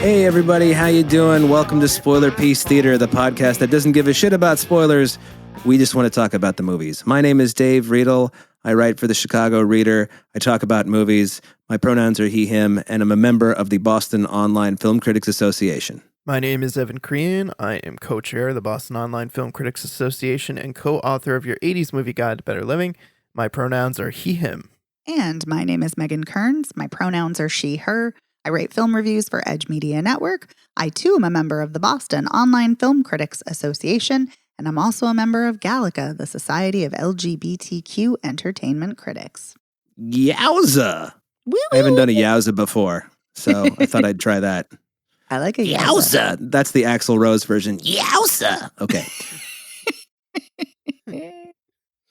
Hey everybody, how you doing? Welcome to Spoiler Piece Theater, the podcast that doesn't give a shit about spoilers. We just want to talk about the movies. My name is Dave Riedel. I write for the Chicago Reader. I talk about movies. My pronouns are he, him, and I'm a member of the Boston Online Film Critics Association. My name is Evan Crean. I am co-chair of the Boston Online Film Critics Association and co-author of your 80s movie guide to better living. My pronouns are he, him. And my name is Megan Kearns. My pronouns are she, her. I write film reviews for Edge Media Network. I, too, am a member of the Boston Online Film Critics Association, and I'm also a member of Gallica, the Society of LGBTQ Entertainment Critics. Yowza! Woo-woo. I haven't done a yowza before, so I thought I'd try that. I like a Yowza! That's the Axl Rose version. Yowza! Okay.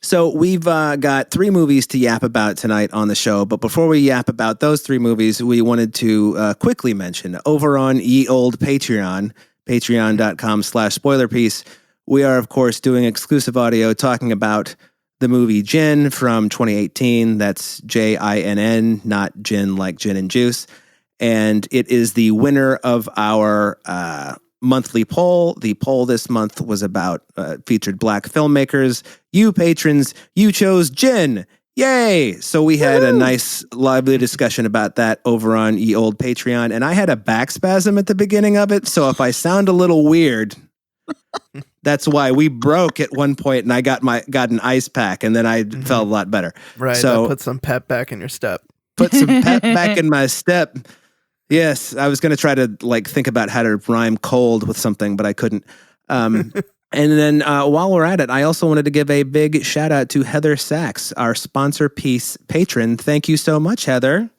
So we've got 3 movies to yap about tonight on the show, but before we yap about those 3 movies, we wanted to quickly mention over on ye old Patreon, patreon.com/spoilerpiece, we are, of course, doing exclusive audio talking about the movie Gin from 2018. That's Jinn, not gin like gin and juice. And it is the winner of our monthly poll. The poll this month was about featured Black filmmakers. You patrons, you chose Gin. Yay! So we had a nice, lively discussion about that over on ye old Patreon. And I had a back spasm at the beginning of it. So if I sound a little weird, that's why. We broke at one point and I got an ice pack and then I felt a lot better. Right. So put some pep back in your step. Put some pep back in my step. Yes, I was going to try to think about how to rhyme cold with something, but I couldn't. And then while we're at it, I also wanted to give a big shout out to Heather Sachs, our sponsor piece patron. Thank you so much, Heather.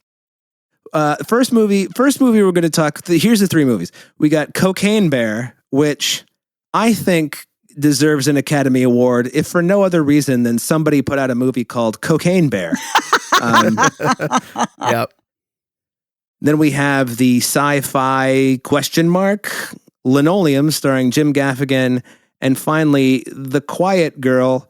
First movie we're going to talk. Here's the 3 movies. We got Cocaine Bear, which I think deserves an Academy Award, if for no other reason than somebody put out a movie called Cocaine Bear. Yep. Then we have the sci-fi ? Linoleum, starring Jim Gaffigan. And finally, The Quiet Girl,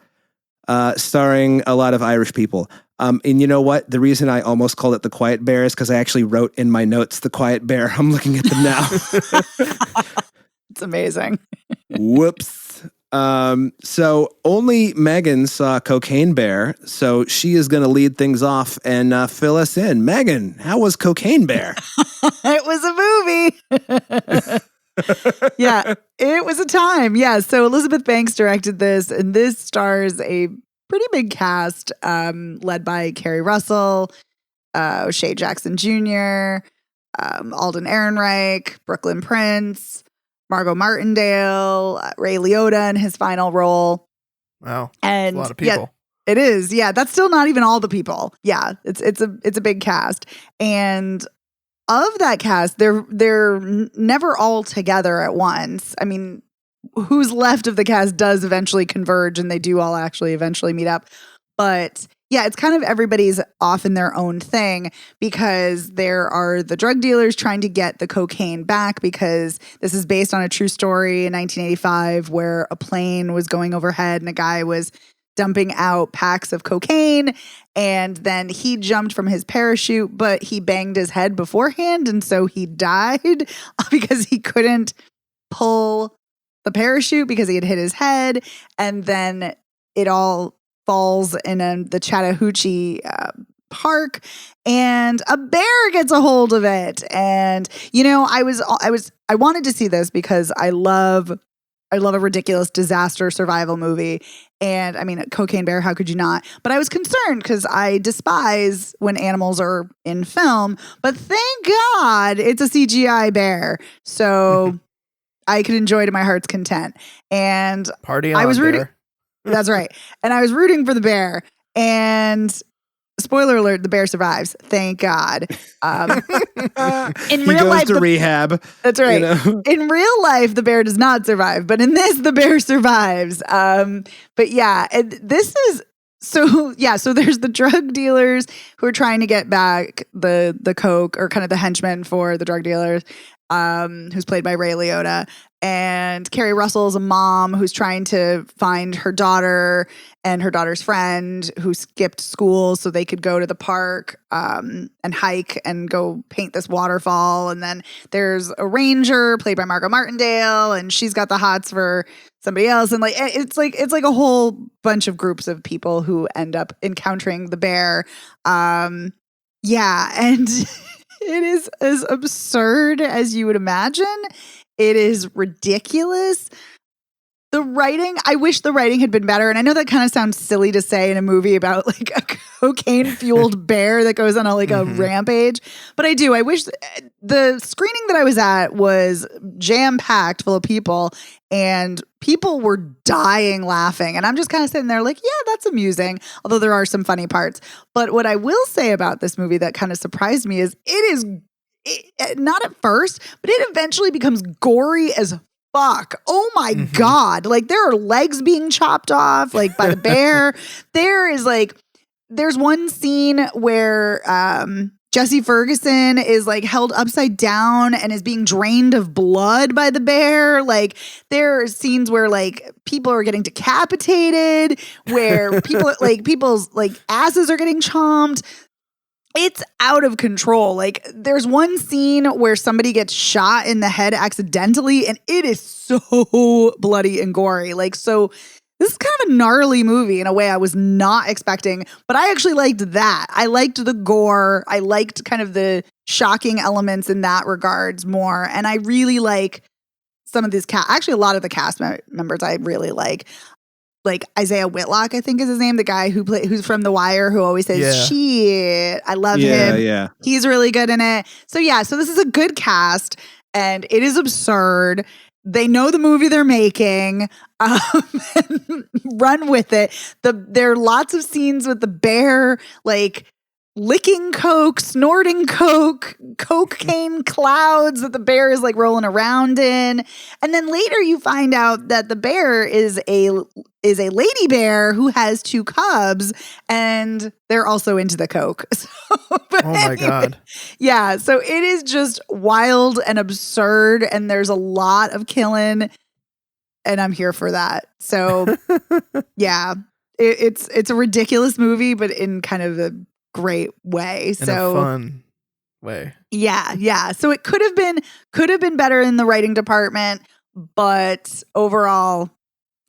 starring a lot of Irish people. And you know what? The reason I almost called it The Quiet Bear is because I actually wrote in my notes The Quiet Bear. I'm looking at them now. It's amazing. Whoops. So only Megan saw Cocaine Bear, so she is going to lead things off and fill us in. Megan, how was Cocaine Bear? It was a movie. Yeah, it was a time. Yeah, so Elizabeth Banks directed this, and this stars a pretty big cast led by Kerry Russell, O'Shea Jackson Jr., Alden Ehrenreich, Brooklyn Prince, Margot Martindale, Ray Liotta in his final role. Wow, and a lot of people. Yeah, it is. Yeah, that's still not even all the people. Yeah, it's a big cast, and of that cast, they're never all together at once. I mean, who's left of the cast does eventually converge, and they do all actually eventually meet up. But yeah, it's kind of everybody's off in their own thing because there are the drug dealers trying to get the cocaine back because this is based on a true story in 1985 where a plane was going overhead and a guy was dumping out packs of cocaine, and then he jumped from his parachute, but he banged his head beforehand, and so he died because he couldn't pull the parachute because he had hit his head, and then it all falls in the Chattahoochee Park, and a bear gets a hold of it. And you know, I wanted to see this because I love a ridiculous disaster survival movie. And I mean, Cocaine Bear, how could you not? But I was concerned because I despise when animals are in film. But thank God it's a CGI bear. So I could enjoy it to my heart's content. And Party on, I was rooting. bear. That's right. And I was rooting for the bear. And spoiler alert, the bear survives. Thank God. In He real goes life, to rehab. That's right. You know? In real life, the bear does not survive, but in this, the bear survives. But yeah, this is so. Yeah, so there's the drug dealers who are trying to get back the coke, or kind of the henchmen for the drug dealers, who's played by Ray Liotta. And Carrie Russell's a mom who's trying to find her daughter and her daughter's friend who skipped school so they could go to the park and hike and go paint this waterfall. And then there's a ranger played by Margot Martindale, and she's got the hots for somebody else. And it's like a whole bunch of groups of people who end up encountering the bear. And it is as absurd as you would imagine. It is ridiculous. The writing, I wish the writing had been better. And I know that kind of sounds silly to say in a movie about like a cocaine-fueled bear that goes on a rampage. But I do. I wish the screening that I was at was jam-packed full of people, and people were dying laughing. And I'm just kind of sitting there like, yeah, that's amusing, although there are some funny parts. But what I will say about this movie that kind of surprised me is not at first, but it eventually becomes gory as fuck. Oh my God. Like there are legs being chopped off like by the bear. There's one scene where Jesse Ferguson is like held upside down and is being drained of blood by the bear. Like there are scenes where like people are getting decapitated, where people's like asses are getting chomped. It's out of control. Like there's one scene where somebody gets shot in the head accidentally, and it is so bloody and gory. Like, so this is kind of a gnarly movie in a way I was not expecting, but I actually liked that. I liked the gore. I liked kind of the shocking elements in that regards more. And I really like some of these actually a lot of the cast members I really like Isaiah Whitlock, I think is his name, the guy who's from The Wire, who always says shit. I love him. Yeah. He's really good in it. So this is a good cast, and it is absurd. They know the movie they're making. Run with it. There are lots of scenes with the bear, like licking coke, snorting coke, cocaine clouds that the bear is like rolling around in. And then later you find out that the bear is a lady bear who has 2 cubs, and they're also into the coke. My God. Yeah. So it is just wild and absurd, and there's a lot of killing, and I'm here for that. So yeah, it's a ridiculous movie, but in kind of a great way. In a fun way. Yeah. So it could have been better in the writing department, but overall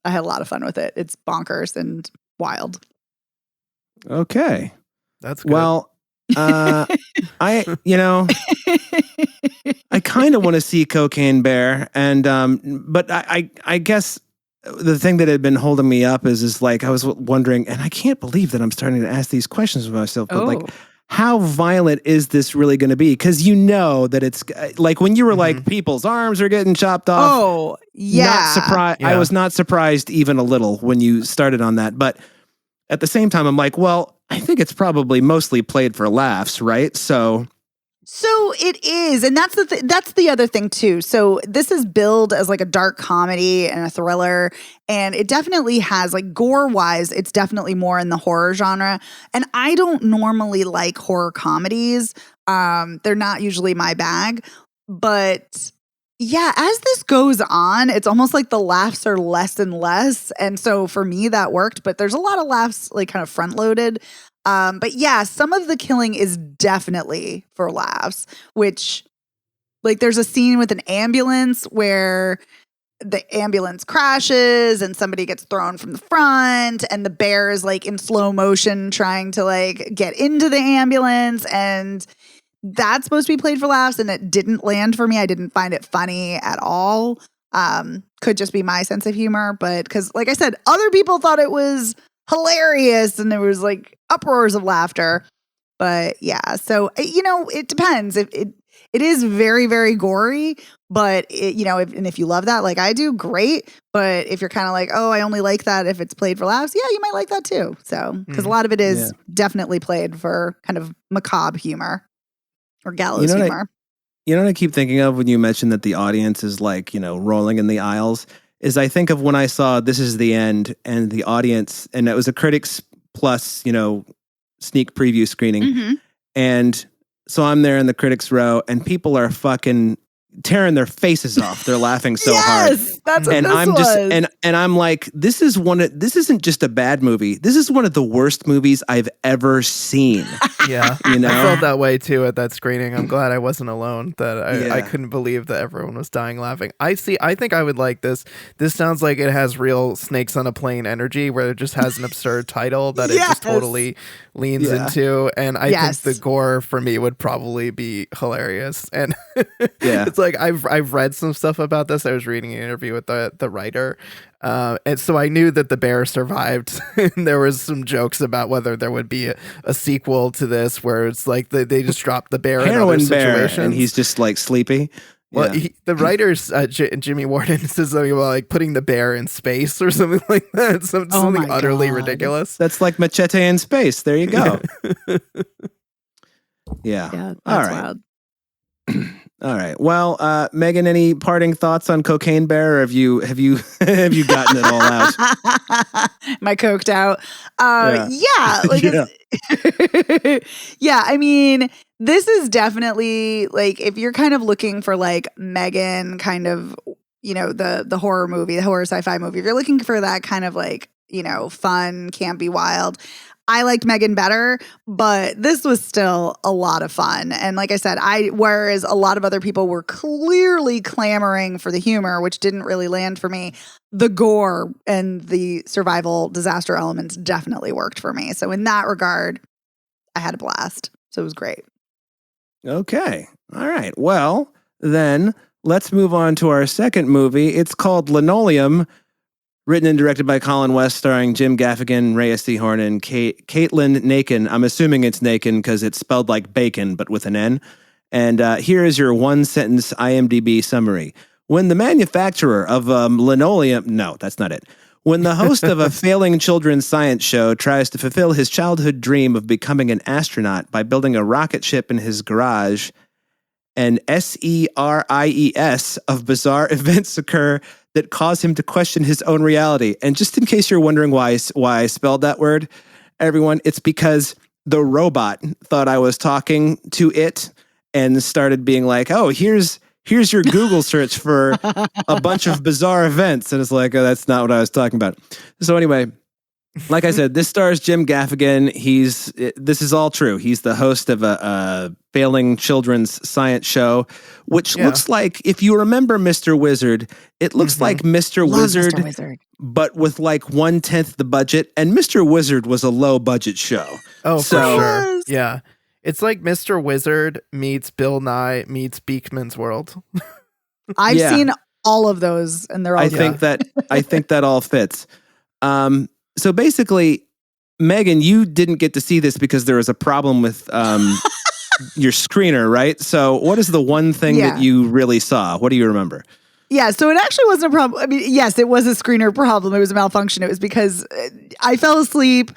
I had a lot of fun with it. It's bonkers and wild. Okay. That's good. Well, I kind of want to see Cocaine Bear, and but I guess the thing that had been holding me up is like I was wondering, and I can't believe that I'm starting to ask these questions of myself, but like, how violent is this really going to be? Because that it's like when you were like, people's arms are getting chopped off. Oh, yeah. Not surprised. Yeah. I was not surprised even a little when you started on that. But at the same time, I'm like, well, I think it's probably mostly played for laughs, right? So it is, and that's the other thing too. So this is billed as like a dark comedy and a thriller, and it definitely has like gore-wise, it's definitely more in the horror genre. And I don't normally like horror comedies. They're not usually my bag, but yeah, as this goes on, it's almost like the laughs are less and less. And so for me, that worked, but there's a lot of laughs like kind of front loaded. But yeah, some of the killing is definitely for laughs, which like there's a scene with an ambulance where the ambulance crashes and somebody gets thrown from the front, and the bear is like in slow motion trying to like get into the ambulance, and that's supposed to be played for laughs, and it didn't land for me. I didn't find it funny at all. Could just be my sense of humor, but because like I said, other people thought it was hilarious and there was like uproars of laughter. But yeah, so it depends. It is very, very gory, but if you love that like I do, great. But if you're kind of like, oh, I only like that if it's played for laughs, yeah, you might like that too. So because a lot of it is definitely played for kind of macabre humor or gallows humor. You know what I keep thinking of when you mentioned that the audience is like, rolling in the aisles, is I think of when I saw This Is the End and the audience, and it was a Critics Plus, sneak preview screening. And so I'm there in the critics row, and people are fucking tearing their faces off. They're laughing so hard. Yes, that's what And this I'm just was. and I'm like, this isn't just a bad movie. This is one of the worst movies I've ever seen. Yeah, You know? I felt that way too at that screening. I'm glad I wasn't alone. That I Yeah. couldn't believe that everyone was dying laughing. I think I would like this. This sounds like it has real Snakes on a Plane energy, where it just has an absurd title that it just totally leans into. And I think the gore for me would probably be hilarious. And it's like I've read some stuff about this. I was reading an interview with the writer. And so I knew that the bear survived. And there was some jokes about whether there would be a sequel to this where it's like they just dropped the bear heroin in other bear, situations. and he's just like sleepy. Well, the writer's Jimmy Warden says something about like putting the bear in space or something like that. Something utterly ridiculous. That's like Machete in space. There you go. Yeah. That's All right. wild. All right. Well, Megan, any parting thoughts on Cocaine Bear? Or have you have you gotten it all out? Am I coked out? Yeah. Like, Yeah. yeah. I mean, this is definitely like if you're kind of looking for like Megan, kind of, you know, the horror movie, the horror sci-fi movie. If you're looking for that kind of like, you know, fun, campy, wild. I liked Megan better, but this was still a lot of fun. And like I said, whereas a lot of other people were clearly clamoring for the humor, which didn't really land for me, the gore and the survival disaster elements definitely worked for me. So in that regard, I had a blast. So it was great. Okay. All right. Well, then let's move on to our second movie. It's called Linoleum. Written and directed by Colin West, starring Jim Gaffigan, Rhea Seehorn, and Caitlin Nakin. I'm assuming it's Nakin because it's spelled like bacon, but with an N. And here is your one-sentence IMDb summary. When the manufacturer of linoleum... No, that's not it. When the host of a failing children's science show tries to fulfill his childhood dream of becoming an astronaut by building a rocket ship in his garage, and SERIES of bizarre events occur that cause him to question his own reality. And just in case you're wondering why I spelled that word, everyone, it's because the robot thought I was talking to it and started being like, oh, here's your Google search for a bunch of bizarre events. And it's like, oh, that's not what I was talking about. So anyway, like I said, this stars Jim Gaffigan. This is all true. He's the host of a failing children's science show, which looks like, if you remember Mr. Wizard, it looks like Mr. Wizard, but with like 1/10 the budget. And Mr. Wizard was a low budget show. Oh, for sure. Yeah. It's like Mr. Wizard meets Bill Nye meets Beekman's World. I've seen all of those, and they're all I think that all fits. So basically, Megan, you didn't get to see this because there was a problem with your screener, right? So what is the one thing that you really saw? What do you remember? Yeah, so it actually wasn't a problem. I mean, yes, it was a screener problem. It was a malfunction. It was because I fell asleep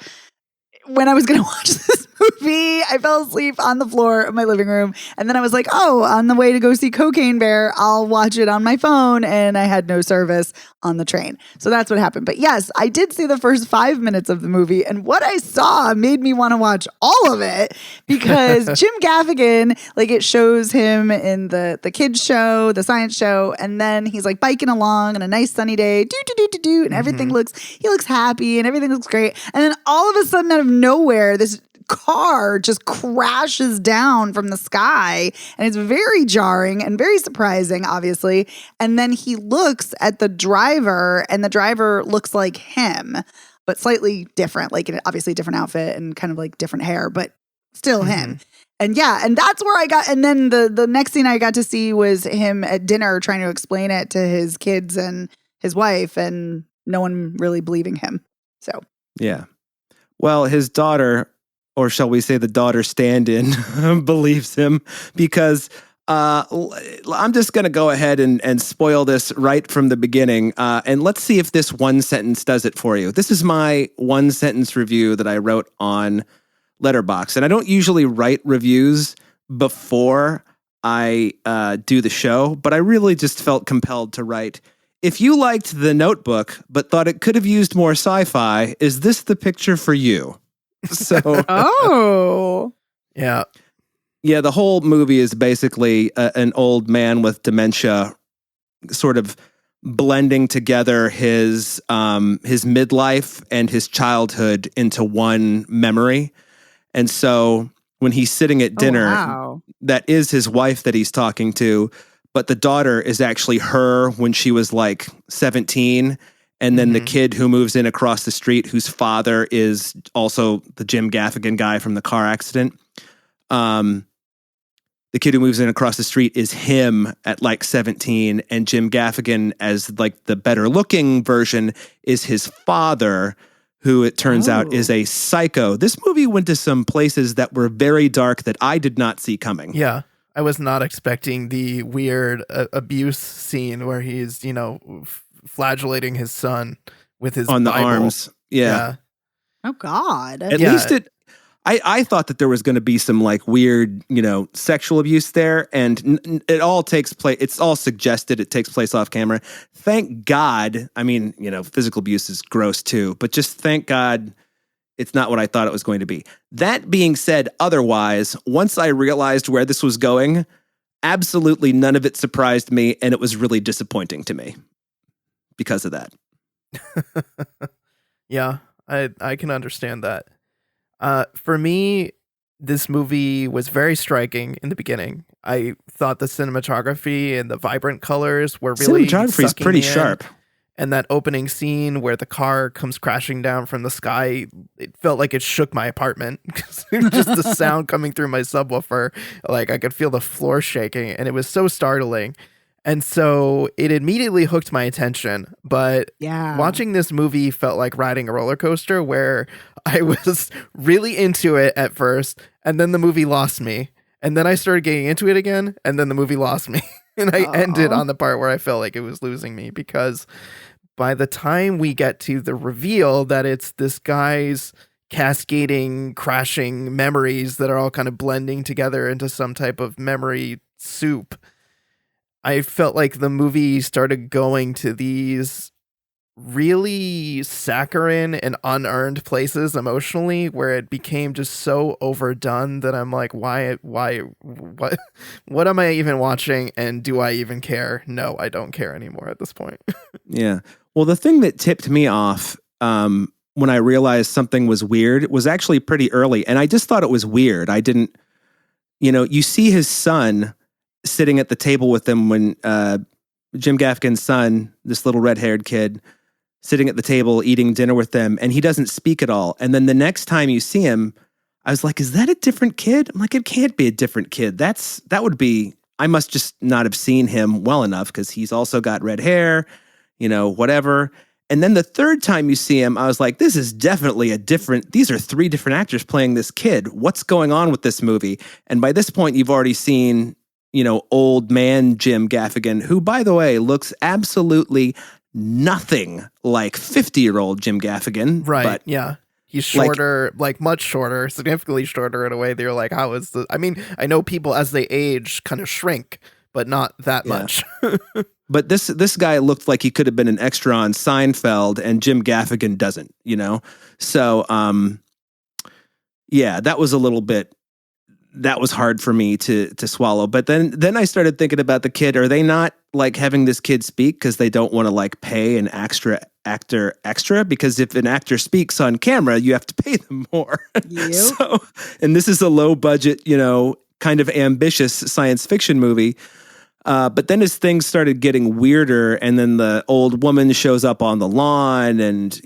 when I was going to watch this movie. I fell asleep on the floor of my living room. And then I was like, oh, on the way to go see Cocaine Bear, I'll watch it on my phone. And I had no service on the train. So that's what happened. But yes, I did see the first 5 minutes of the movie. And what I saw made me want to watch all of it because Jim Gaffigan, like it shows him in the kids show, the science show. And then he's like biking along on a nice sunny day, and everything he looks happy and everything looks great. And then all of a sudden out of nowhere, this car just crashes down from the sky, and it's very jarring and very surprising, obviously. And then he looks at the driver, and the driver looks like him, but slightly different, like obviously different outfit and kind of like different hair, but still him. And and that's where I got, and then the next thing I got to see was him at dinner trying to explain it to his kids and his wife, and no one really believing him. So yeah. Well, his daughter, or shall we say the daughter stand-in, believes him because I'm just going to go ahead and spoil this right from the beginning. And let's see if this one sentence does it for you. This is my one sentence review that I wrote on Letterboxd. And I don't usually write reviews before I do the show, but I really just felt compelled to write, if you liked The Notebook, but thought it could have used more sci-fi, is this the picture for you? So, oh, yeah. Yeah, the whole movie is basically an old man with dementia sort of blending together his midlife and his childhood into one memory. And so when he's sitting at dinner, that is his wife that he's talking to, but the daughter is actually her when she was like 17. And then the kid who moves in across the street, whose father is also the Jim Gaffigan guy from the car accident. The kid who moves in across the street is him at like 17, and Jim Gaffigan, as like the better looking version, is his father, who it turns out is a psycho. This movie went to some places that were very dark that I did not see coming. Yeah. I was not expecting the weird abuse scene where he's, flagellating his son with his on the Bible. arms. Yeah. Oh God. At least I thought that there was going to be some like weird, sexual abuse there, and it all takes place. It's all suggested. It takes place off camera. Thank God. I mean, physical abuse is gross too, but just thank God it's not what I thought it was going to be. That being said, otherwise, once I realized where this was going, absolutely none of it surprised me, and it was really disappointing to me because of that. Yeah, I can understand that. For me, this movie was very striking in the beginning. I thought the cinematography and the vibrant colors were really cinematography is pretty sharp. And that opening scene where the car comes crashing down from the sky, it felt like it shook my apartment. Just the sound coming through my subwoofer, like I could feel the floor shaking, and it was so startling. And so it immediately hooked my attention. But watching this movie felt like riding a roller coaster where I was really into it at first, and then the movie lost me. And then I started getting into it again, and then the movie lost me. And I ended on the part where I felt like it was losing me, because by the time we get to the reveal that it's this guy's cascading, crashing memories that are all kind of blending together into some type of memory soup, I felt like the movie started going to these really saccharine and unearned places emotionally, where it became just so overdone that I'm like, why, what am I even watching? And do I even care? No, I don't care anymore at this point. Yeah. Well, the thing that tipped me off when I realized something was weird was actually pretty early. And I just thought it was weird. I didn't, you see his son sitting at the table with him when Jim Gaffigan's son, this little red-haired kid, sitting at the table eating dinner with them, and he doesn't speak at all. And then the next time you see him, I was like, is that a different kid? I'm like, it can't be a different kid. That would be, I must just not have seen him well enough, because he's also got red hair, whatever. And then the third time you see him, I was like, this is definitely these are three different actors playing this kid. What's going on with this movie? And by this point, you've already seen, old man Jim Gaffigan, who, by the way, looks absolutely nothing like 50-year-old Jim Gaffigan. Right. But yeah. He's shorter, like much shorter, significantly shorter in a way. They're like, how is the, I mean, I know people as they age kind of shrink, but not that much. But this guy looked like he could have been an extra on Seinfeld, and Jim Gaffigan doesn't, So, that was a little bit, that was hard for me to swallow. But then I started thinking about the kid. Are they not like having this kid speak because they don't want to like pay an actor extra? Because if an actor speaks on camera, you have to pay them more. Yep. So, and this is a low budget, kind of ambitious science fiction movie. But then as things started getting weirder, and then the old woman shows up on the lawn, and,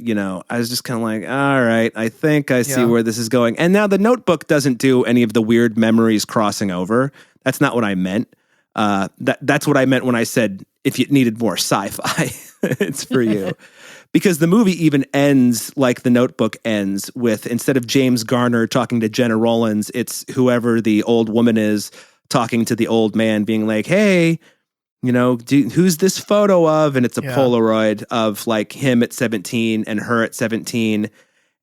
I was just kind of like, all right, I think I see where this is going. And now The Notebook doesn't do any of the weird memories crossing over. That's not what I meant. That's what I meant when I said, if you needed more sci-fi, it's for you. Because the movie even ends like The Notebook ends, with, instead of James Garner talking to Jenna Rollins, it's whoever the old woman is talking to the old man, being like, hey, who's this photo of? And it's a Polaroid of like him at 17 and her at 17.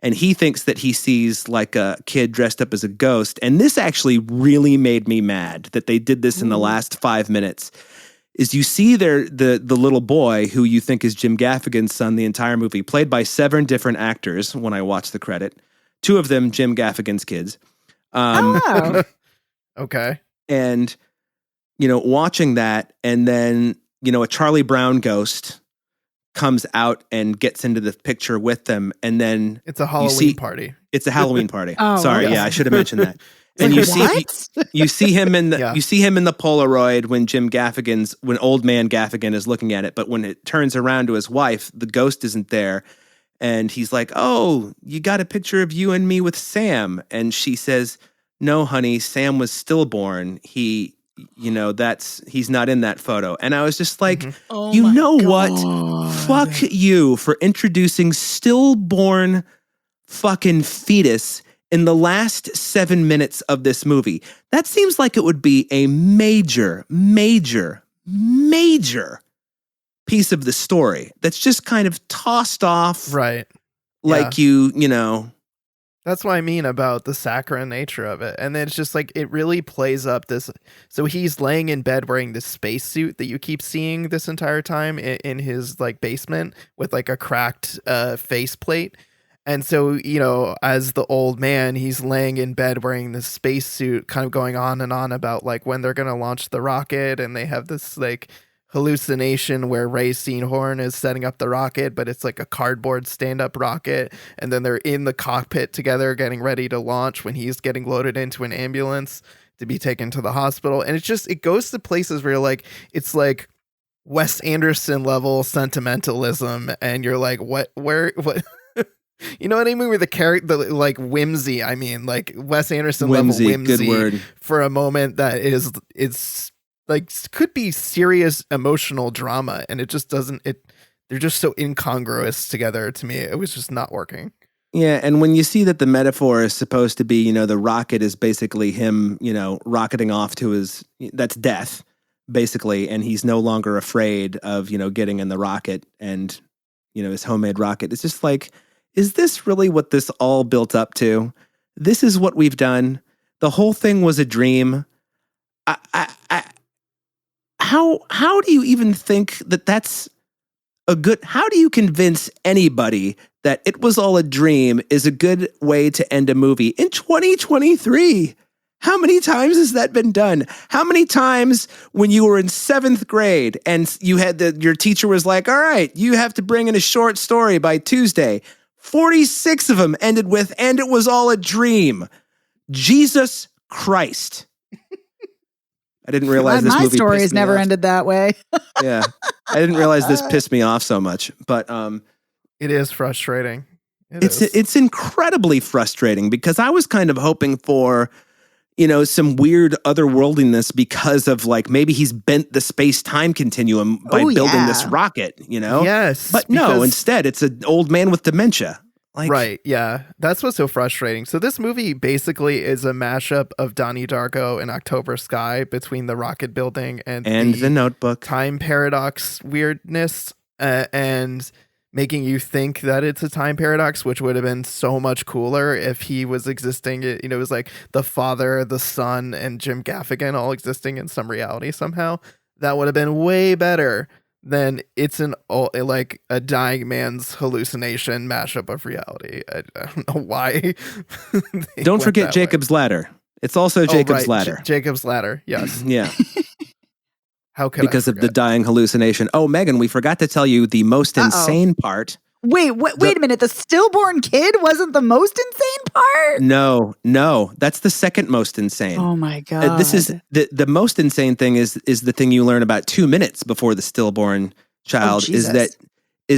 And he thinks that he sees like a kid dressed up as a ghost. And this actually really made me mad that they did this in the last 5 minutes. Is you see the little boy who you think is Jim Gaffigan's son the entire movie, played by 7 different actors when I watched the credit. 2 of them, Jim Gaffigan's kids. Okay. And, watching that, and then, a Charlie Brown ghost comes out and gets into the picture with them. And then it's a Halloween party. It's a Halloween party. Oh, Sorry. okay. Yeah, I should have mentioned that. And you see him in the Yeah. you see him in the Polaroid when old man Gaffigan is looking at it, but when it turns around to his wife, the ghost isn't there. And he's like, "Oh, you got a picture of you and me with Sam." And she says, "No, honey, Sam was stillborn. He's not in that photo." And I was just like, what? Fuck you for introducing stillborn fucking fetus in the last 7 minutes of this movie. That seems like it would be a major, major, major piece of the story that's just kind of tossed off. Right. Like That's what I mean about the saccharine nature of it. And then it's just like, it really plays up this. So he's laying in bed wearing this spacesuit that you keep seeing this entire time in his like basement with like a cracked faceplate. And so, as the old man, he's laying in bed wearing this spacesuit, kind of going on and on about like when they're going to launch the rocket. And they have this like hallucination where Ray Seahorn is setting up the rocket, but it's like a cardboard stand-up rocket. And then they're in the cockpit together getting ready to launch when he's getting loaded into an ambulance to be taken to the hospital. And it goes to places where you're like, it's like Wes Anderson level sentimentalism. And you're like, what? You know what I mean? With the character, like whimsy. I mean, like Wes Anderson level whimsy. Good word. For a moment that it's like could be serious emotional drama, and it just doesn't. They're just so incongruous together. To me, it was just not working. Yeah, and when you see that the metaphor is supposed to be, the rocket is basically him, rocketing off to that's death, basically, and he's no longer afraid of, getting in the rocket and, his homemade rocket. It's just like, is this really what this all built up to? This is what we've done. The whole thing was a dream. How do you even think that that's a good? How do you convince anybody that it was all a dream is a good way to end a movie in 2023? How many times has that been done? How many times when you were in 7th grade and you had your teacher was like, "All right, you have to bring in a short story by Tuesday." 46 of them ended with, "And it was all a dream." Jesus Christ. I didn't realize this movie. My story has never ended that way. Yeah. I didn't realize this pissed me off so much, but it is frustrating. It's incredibly frustrating because I was kind of hoping for, some weird otherworldliness because of like maybe he's bent the space-time continuum by building this rocket, Yes. But no, instead it's an old man with dementia. Right, yeah. That's what's so frustrating. So this movie basically is a mashup of Donnie Darko and October Sky between the rocket building and the Notebook. Time paradox weirdness and making you think that it's a time paradox, which would have been so much cooler if he was existing. It was like the father, the son, and Jim Gaffigan all existing in some reality somehow. That would have been way better than it's like a dying man's hallucination mashup of reality. I don't know why. Don't forget Jacob's Ladder. It's also Jacob's Ladder. Jacob's Ladder, yes. Yeah. How could because of the dying hallucination. Oh, Megan, we forgot to tell you the most insane part. Wait a minute. The stillborn kid wasn't the most insane part? No. That's the second most insane. Oh my God. This is the most insane thing is the thing you learn about 2 minutes before the stillborn child is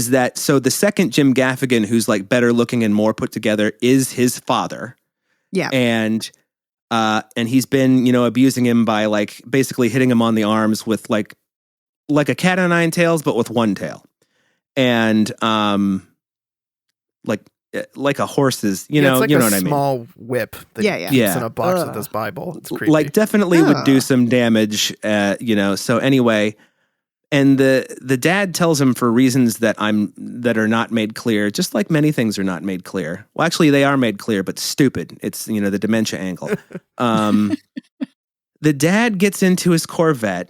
that so the second Jim Gaffigan, who's like better looking and more put together, is his father. Yeah. And he's been, abusing him by like basically hitting him on the arms with like a cat o' nine tails, but with one tail. And like a horse's, you know, it's like you know a what I mean. Small whip that keeps in a box with this Bible. It's creepy. Like definitely would do some damage, So anyway, and the dad tells him for reasons that are not made clear, just like many things are not made clear. Well, actually they are made clear, but stupid. It's, the dementia angle. The dad gets into his Corvette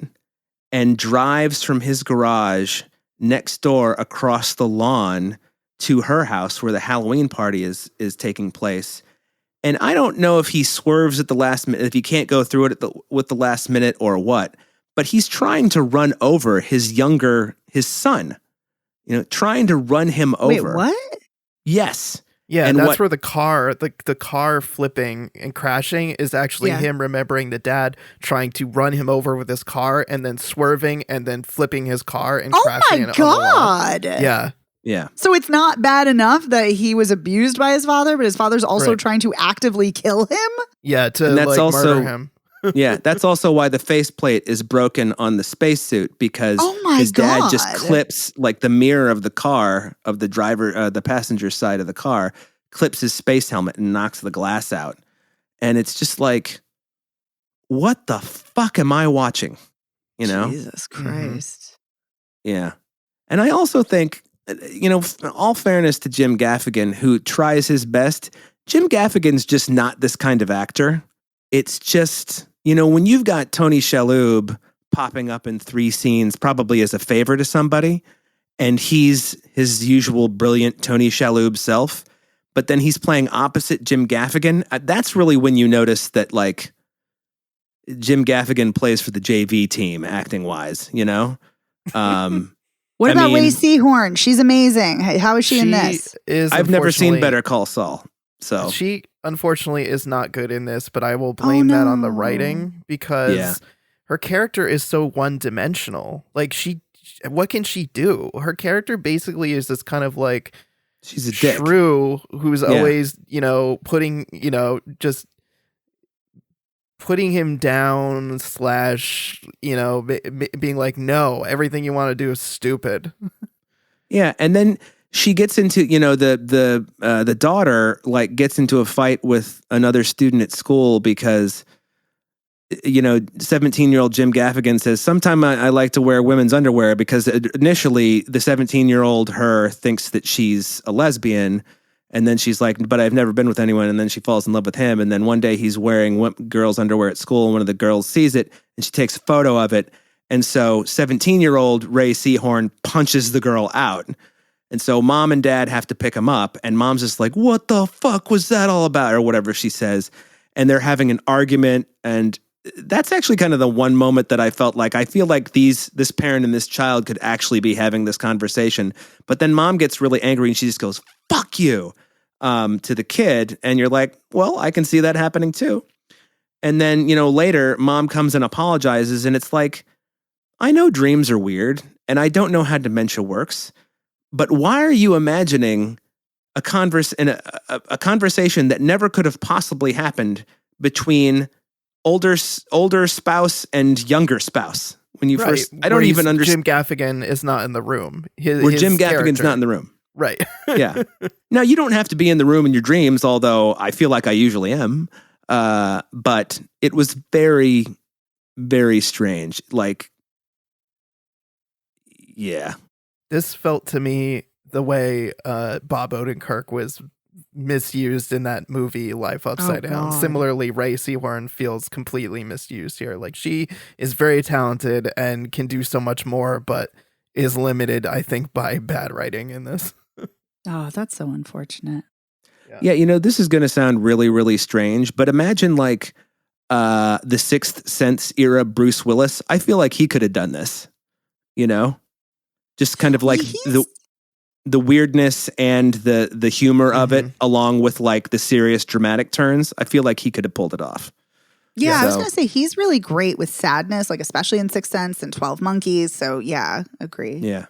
and drives from his garage next door across the lawn to her house where the Halloween party is taking place. And I don't know if he swerves at the last minute, if he can't go through it with the last minute or what, but he's trying to run over his son, trying to run him over. Wait, what? Yes. Yeah, and that's where the car flipping and crashing is actually him remembering the dad trying to run him over with his car and then swerving and then flipping his car and crashing. Oh my God. Yeah. Yeah. So it's not bad enough that he was abused by his father, but his father's also trying to actively kill him? Yeah, to murder him. Yeah, that's also why the faceplate is broken on the spacesuit, because his dad just clips like the mirror of the car, of the driver, the passenger side of the car, clips his space helmet and knocks the glass out. And it's just like, what the fuck am I watching? Jesus Christ. Yeah. And I also think, all fairness to Jim Gaffigan, who tries his best, Jim Gaffigan's just not this kind of actor. It's just, when you've got Tony Shalhoub popping up in 3 scenes, probably as a favor to somebody, and he's his usual brilliant Tony Shalhoub self, but then he's playing opposite Jim Gaffigan, that's really when you notice that, like, Jim Gaffigan plays for the JV team, acting-wise, What about Ray Seahorn? She's amazing. How is she in this? I've never seen Better Call Saul. So she unfortunately is not good in this, but I will blame that on the writing, because her character is so one-dimensional. Like, what can she do? Her character basically is this kind of like she's a dick shrew who's always, putting, just putting him down / being like, no, everything you want to do is stupid. Yeah, and then she gets into, the daughter like gets into a fight with another student at school because 17-year-old Jim Gaffigan says, sometime I like to wear women's underwear, because initially the 17-year-old her thinks that she's a lesbian. And then she's like, but I've never been with anyone. And then she falls in love with him. And then one day he's wearing girls' underwear at school, and one of the girls sees it and she takes a photo of it. And so 17-year-old Ray Seahorn punches the girl out. And so mom and dad have to pick him up. And mom's just like, what the fuck was that all about? Or whatever she says. And they're having an argument. And that's actually kind of the one moment that I felt like, I feel like this parent and this child could actually be having this conversation. But then mom gets really angry and she just goes, fuck you, to the kid. And you're like, well, I can see that happening too. And then, later mom comes and apologizes. And it's like, I know dreams are weird and I don't know how dementia works, but why are you imagining a conversation that never could have possibly happened between older spouse and younger spouse? When you first, I don't even understand. Jim Gaffigan is not in the room. His Jim Gaffigan's not in the room. Right. Yeah. Now, you don't have to be in the room in your dreams, although I feel like I usually am. But it was very, very strange. Like, yeah. This felt to me the way Bob Odenkirk was misused in that movie Life Upside Down. Similarly, Ray Seahorn feels completely misused here. Like, she is very talented and can do so much more, but is limited, I think, by bad writing in this. Oh, that's so unfortunate. Yeah, this is going to sound really, really strange, but imagine like the Sixth Sense era Bruce Willis. I feel like he could have done this, just kind of like the weirdness and the humor of it, along with like the serious dramatic turns. I feel like he could have pulled it off. Yeah, I was going to say, he's really great with sadness, like especially in Sixth Sense and 12 Monkeys. So yeah, agree. Yeah.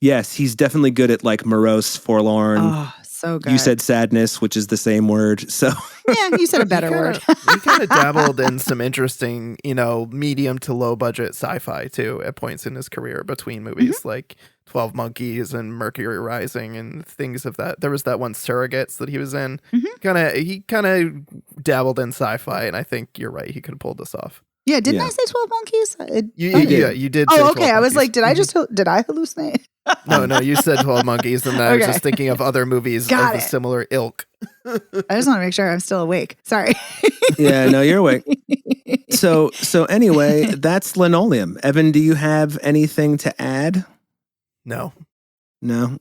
Yes, he's definitely good at like morose, forlorn. Oh, so good. You said sadness, which is the same word. So yeah, you said a better word. He kind of dabbled in some interesting, medium to low budget sci-fi too at points in his career between movies like 12 Monkeys and Mercury Rising and things of that. There was that one Surrogates that he was in. He kind of dabbled in sci-fi, and I think you're right. He could have pulled this off. Yeah, didn't I say 12 Monkeys? You did. Oh, say okay. I was like, did I hallucinate? No, you said 12 Monkeys, and I was just thinking of other movies of a similar ilk. I just want to make sure I'm still awake. Sorry. Yeah, no, you're awake. So anyway, that's Linoleum. Evan, do you have anything to add? No.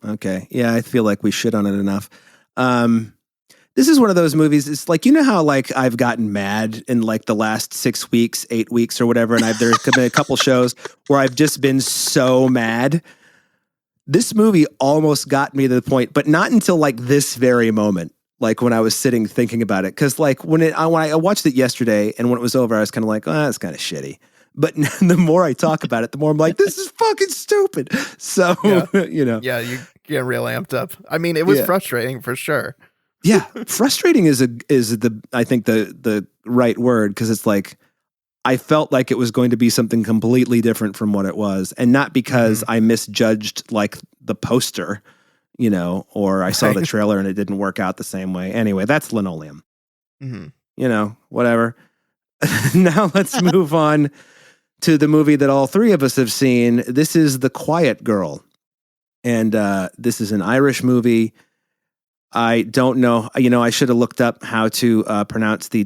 Okay. Yeah, I feel like we shit on it enough. This is one of those movies. It's like, you know how like I've gotten mad in like the last 6 weeks, 8 weeks or whatever. And there's been a couple shows where I've just been so mad. This movie almost got me to the point, but not until like this very moment. Like when I was sitting thinking about it. Cause like when I watched it yesterday and when it was over, I was kind of like, oh, that's kind of shitty. But the more I talk about it, the more I'm like, this is fucking stupid. So, you know. Yeah, you get real amped up. I mean, it was frustrating for sure. Yeah, frustrating is I think the right word, because it's like I felt like it was going to be something completely different from what it was, and not because I misjudged like the poster, you know, or I saw the trailer and it didn't work out the same way. Anyway, that's Linoleum. You know, whatever. Now let's move on to the movie that all three of us have seen. This is The Quiet Girl, and this is an Irish movie. I don't know. You know, I should have looked up how to pronounce the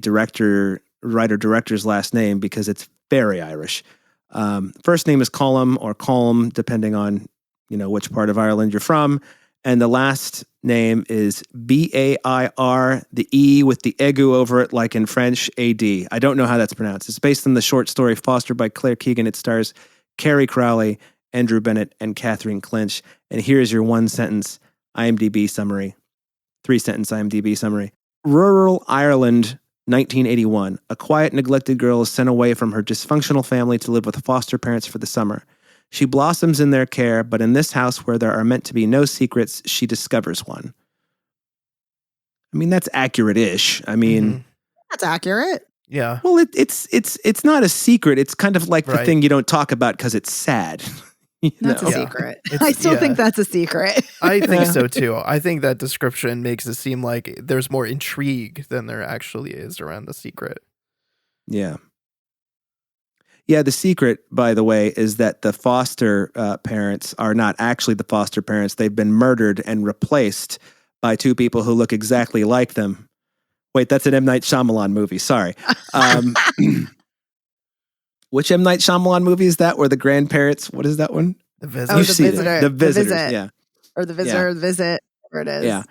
writer-director's last name because it's very Irish. First name is Colm or Colm, depending on, you know, which part of Ireland you're from. And the last name is Bair, the E with the egu over it, like in French, AD. I don't know how that's pronounced. It's based on the short story Fostered by Claire Keegan. It stars Carrie Crowley, Andrew Bennett, and Catherine Clinch. And here's your one-sentence IMDb summary. 3-sentence IMDb summary. Rural Ireland, 1981. A quiet, neglected girl is sent away from her dysfunctional family to live with foster parents for the summer. She blossoms in their care, but in this house where there are meant to be no secrets, she discovers one. I mean, that's accurate-ish. I mean... That's accurate. Yeah. Well, it's not a secret. It's kind of like the thing you don't talk about because it's sad. That's a secret. I still think that's a secret. I think so too. I think that description makes it seem like there's more intrigue than there actually is around the secret. Yeah. Yeah, the secret, by the way, is that the foster parents are not actually the foster parents. They've been murdered and replaced by two people who look exactly like them. Wait, that's an M. Night Shyamalan movie. Sorry. Which M. Night Shyamalan movie is that? Where the grandparents, what is that one? The Visitor. Oh, the Visitor. The Visitors, yeah. Or The Visitor, The Visit, whatever it is. Yeah.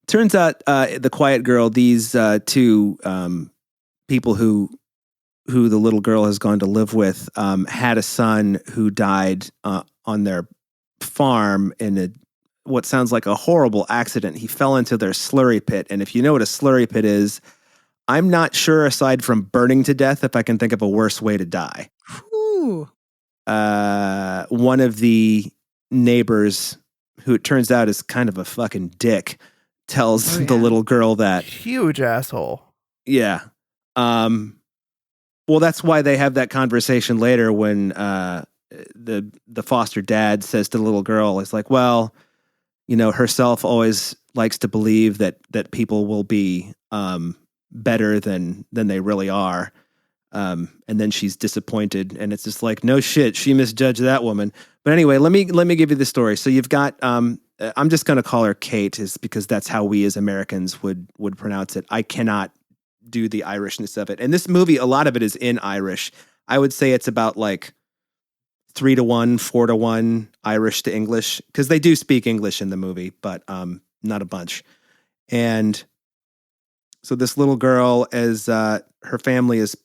Turns out The Quiet Girl, these two people who the little girl has gone to live with had a son who died on their farm in what sounds like a horrible accident. He fell into their slurry pit. And if you know what a slurry pit is, I'm not sure, aside from burning to death, if I can think of a worse way to die. Ooh. One of the neighbors, who it turns out is kind of a fucking dick, tells the little girl that. Huge asshole. Yeah. Well, that's why they have that conversation later when the foster dad says to the little girl, it's like, well, you know, herself always likes to believe that people will be better than they really are. And then she's disappointed, and it's just like, no shit, she misjudged that woman. But anyway, let me give you the story. So you've got, I'm just going to call her Kate, is because that's how we as Americans would pronounce it. I cannot do the Irishness of it. And this movie, a lot of it is in Irish. I would say it's about like 3-1, 4-1 Irish to English, because they do speak English in the movie, but not a bunch. And so this little girl, as her family is,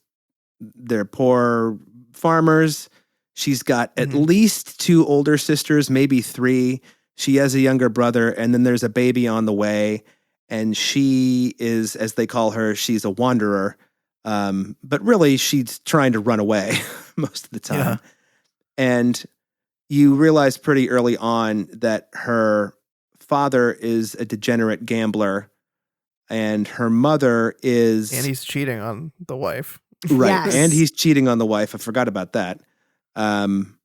they're poor farmers. She's got at least 2 older sisters, maybe 3. She has a younger brother, and then there's a baby on the way. And she is, as they call her, she's a wanderer. But really, she's trying to run away most of the time. Yeah. And you realize pretty early on that her father is a degenerate gambler, and her mother is... And he's cheating on the wife. Right. Yes. And he's cheating on the wife. I forgot about that. And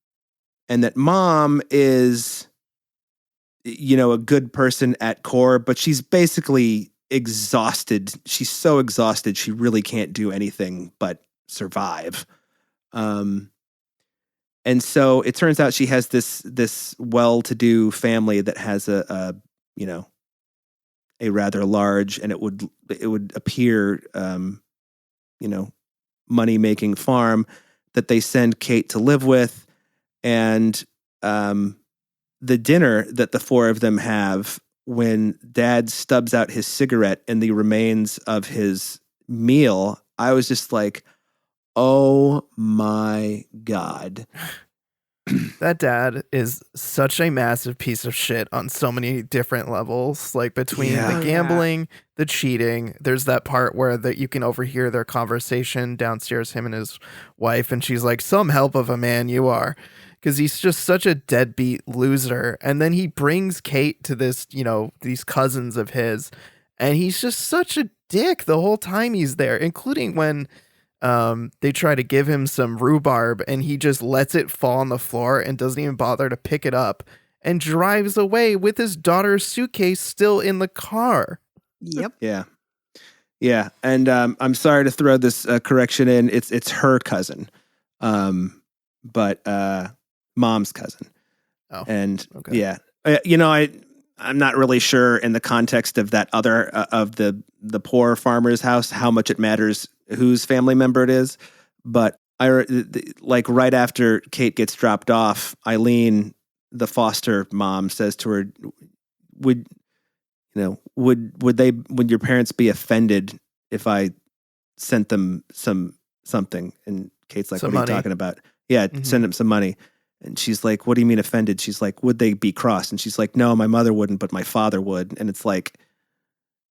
that mom is, you know, a good person at core, but she's basically exhausted. She's so exhausted, she really can't do anything but survive. And so it turns out she has this well-to-do family that has a you know, a rather large, and it would appear, you know, money-making farm that they send Kate to live with. And the dinner that the 4 of them have when dad stubs out his cigarette and the remains of his meal, I was just like, oh my God. That dad is such a massive piece of shit on so many different levels. Like between the gambling, the cheating, there's that part where you can overhear their conversation downstairs, him and his wife, and she's like, "Some help of a man you are," because he's just such a deadbeat loser. And then he brings Kate to this, these cousins of his, and he's just such a dick the whole time he's there, including when they try to give him some rhubarb and he just lets it fall on the floor and doesn't even bother to pick it up and drives away with his daughter's suitcase still in the car. Yep. Yeah. And I'm sorry to throw this correction in. It's her cousin, but mom's cousin. Oh, and okay. Yeah, I'm not really sure in the context of that other of the poor farmer's house how much it matters whose family member it is, but like right after Kate gets dropped off, Eileen, the foster mom, says to her, would your parents be offended if I sent them something? And Kate's like, some what money. Are you talking about? Yeah, send them some money. And she's like, what do you mean offended? She's like, would they be cross? And she's like, no, my mother wouldn't, but my father would. And it's like,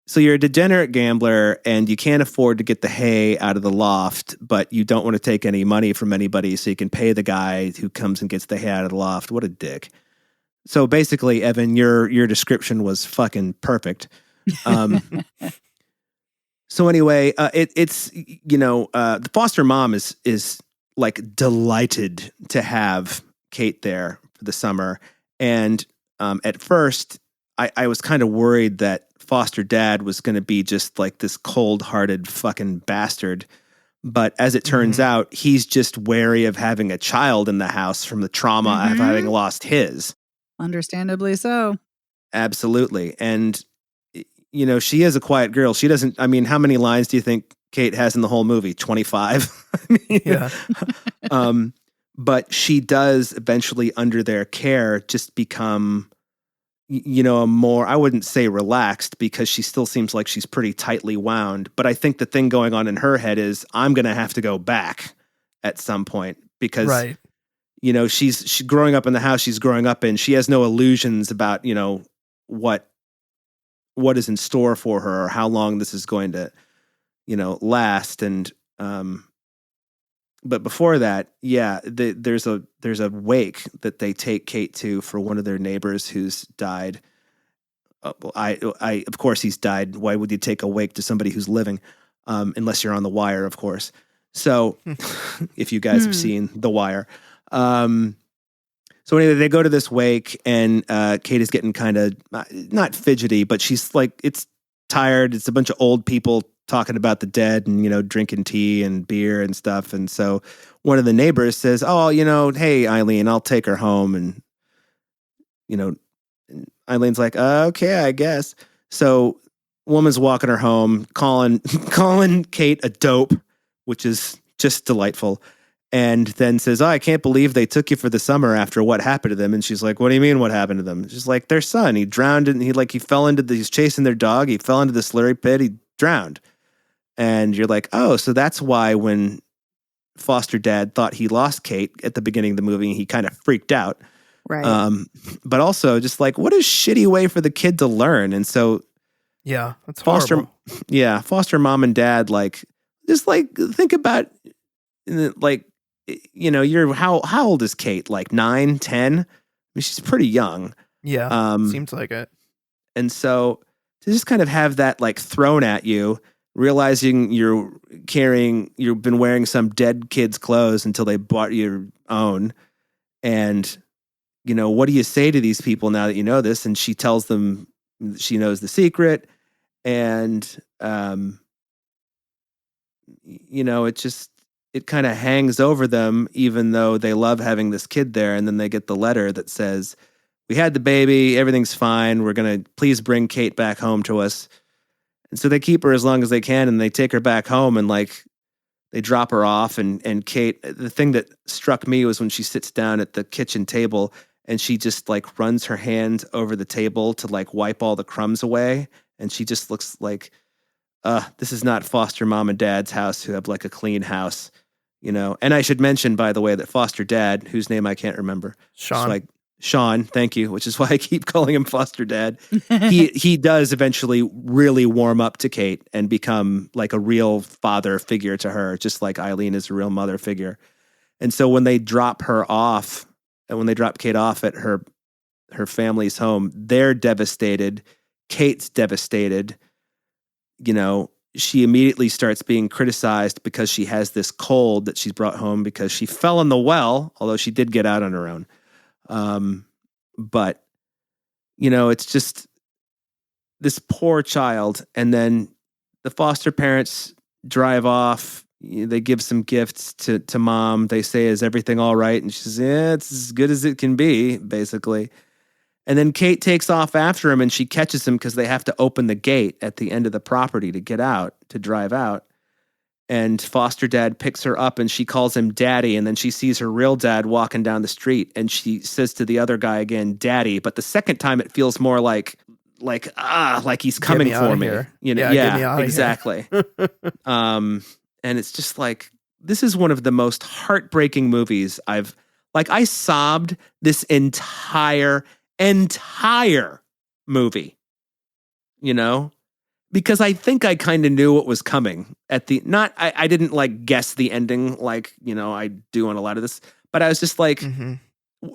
so you're a degenerate gambler and you can't afford to get the hay out of the loft, but you don't want to take any money from anybody so you can pay the guy who comes and gets the hay out of the loft. What a dick. So basically, Evan, your description was fucking perfect. So anyway, it's the foster mom is like delighted to have Kate there for the summer. And at first, I was kind of worried that foster dad was going to be just like this cold-hearted fucking bastard. But as it turns out, he's just wary of having a child in the house from the trauma of having lost his. Understandably so. Absolutely. And, she is a quiet girl. She doesn't, how many lines do you think Kate has in the whole movie? 25? Yeah. But she does eventually, under their care, just become, a more, I wouldn't say relaxed, because she still seems like she's pretty tightly wound. But I think the thing going on in her head is, I'm going to have to go back at some point because, right. She's growing up in the house she's growing up in. She has no illusions about, what is in store for her or how long this is going to, last. And, but before that, there's a wake that they take Kate to for one of their neighbors who's died. Of course he's died. Why would you take a wake to somebody who's living? Unless you're on The Wire, of course. So if you guys have seen The Wire. So anyway, they go to this wake and Kate is getting kind of not fidgety, but she's like, it's tired. It's a bunch of old people talking about the dead and, drinking tea and beer and stuff. And so one of the neighbors says, oh, hey, Eileen, I'll take her home. And, Eileen's like, okay, I guess. So woman's walking her home, calling Kate a dope, which is just delightful. And then says, oh, I can't believe they took you for the summer after what happened to them. And she's like, what do you mean what happened to them? She's like, their son, he drowned and he fell into he's chasing their dog. He fell into the slurry pit. He drowned. And you're like, oh, so that's why when foster dad thought he lost Kate at the beginning of the movie, he kind of freaked out. Right. But also just like, what a shitty way for the kid to learn. And so, yeah, that's horrible. Foster mom and dad, just think about you're how old is Kate? Like 9, 10? I mean, she's pretty young. Yeah, seems like it. And so to just kind of have that thrown at you, realizing you've been wearing some dead kid's clothes until they bought your own. And, what do you say to these people now that you know this? And she tells them she knows the secret. And, it kind of hangs over them, even though they love having this kid there. And then they get the letter that says, we had the baby, everything's fine. We're going to please bring Kate back home to us. And so they keep her as long as they can, and they take her back home and they drop her off. And Kate, the thing that struck me was when she sits down at the kitchen table and she just like runs her hand over the table to like wipe all the crumbs away. And she just looks like, this is not foster mom and dad's house who have like a clean house, you know? And I should mention, by the way, that foster dad, whose name I can't remember. Sean. Sean, thank you, which is why I keep calling him foster dad. He does eventually really warm up to Kate and become like a real father figure to her, just like Eileen is a real mother figure. And so when they drop her off, and when they drop Kate off at her family's home, they're devastated. Kate's devastated. You know, she immediately starts being criticized because she has this cold that she's brought home because she fell in the well, although she did get out on her own. But, you know, it's just this poor child. And then the foster parents drive off. They give some gifts to mom. They say, is everything all right? And she says, yeah, it's as good as it can be, basically. And then Kate takes off after him and she catches him because they have to open the gate at the end of the property to get out, to drive out. And foster dad picks her up and she calls him daddy. And then she sees her real dad walking down the street and she says to the other guy again, daddy. But the second time it feels more like he's coming for me. Here. You know? Yeah, exactly. And it's just like, this is one of the most heartbreaking movies I sobbed this entire movie, you know? Because I think I kind of knew what was coming I didn't like guess the ending like, you know, I do on a lot of this, but I was just like,